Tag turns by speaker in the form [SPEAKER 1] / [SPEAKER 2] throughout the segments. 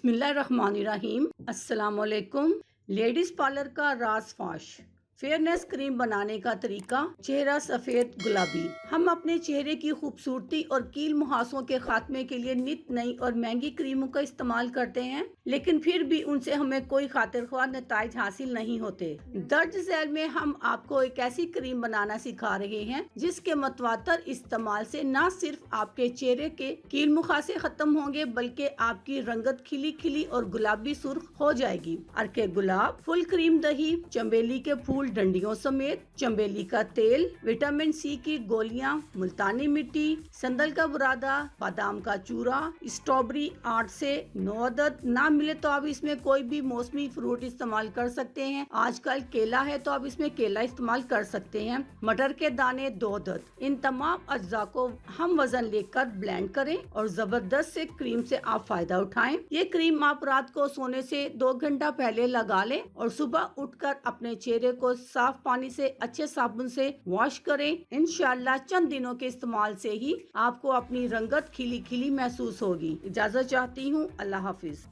[SPEAKER 1] बिस्मिल्लाहिर्रहमानिर्रहीम। अस्सलामुअलैकुम। Ladies parlour का राज फाश। फेयरनेस क्रीम बनाने का तरीका। चेहरा सफेद गुलाबी। हम अपने चेहरे की खूबसूरती और कील मुहासों के खात्मे के लिए नित नई और महंगी क्रीमों का इस्तेमाल करते हैं, लेकिन फिर भी उनसे हमें कोई खातिर ख्वाह नताइज हासिल नहीं होते। दर्ज झैल में हम आपको एक ऐसी क्रीम बनाना सिखा रहे हैं जिसके मतवातर इस्तेमाल से न सिर्फ आपके चेहरे के कील मुहासे खत्म होंगे, बल्कि आपकी रंगत खिली खिली और गुलाबी सुर्ख हो जाएगी। अर्के गुलाब, फुल क्रीम दही, चंबेली के फूल डंडियों समेत, चंबेली का तेल, विटामिन सी की गोलियां, मुल्तानी मिट्टी, संदल का बुरादा, बादाम का चूरा, स्ट्रॉबेरी 8 से 9 अदद। ना मिले तो आप इसमें कोई भी मौसमी फ्रूट इस्तेमाल कर सकते हैं। आजकल केला है तो आप इसमें केला इस्तेमाल कर सकते हैं। मटर के दाने 2 अदद। इन तमाम अज्जा को हम वजन लेकर ब्लेंड करें और जबरदस्त से क्रीम से आप फायदा उठाएं। ये क्रीम आप रात को सोने से 2 घंटा पहले लगा लें और सुबह उठकर अपने चेहरे को साफ पानी से अच्छे साबुन से वॉश करें। इंशाल्लाह चंद दिनों के इस्तेमाल से ही आपको अपनी रंगत खिली खिली महसूस होगी। इजाजत चाहती हूँ। अल्लाह हाफिज।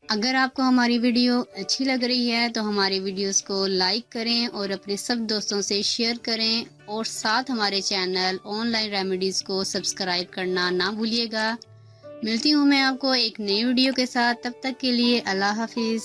[SPEAKER 2] अगर आपको हमारी वीडियो अच्छी लग रही है तो हमारी वीडियोस को लाइक करें और अपने सब दोस्तों से शेयर करें और साथ हमारे चैनल ऑनलाइन रेमेडीज को सब्सक्राइब करना ना भूलिएगा। मिलती हूँ मैं आपको एक नई वीडियो के साथ, तब तक के लिए अल्लाह हाफिज।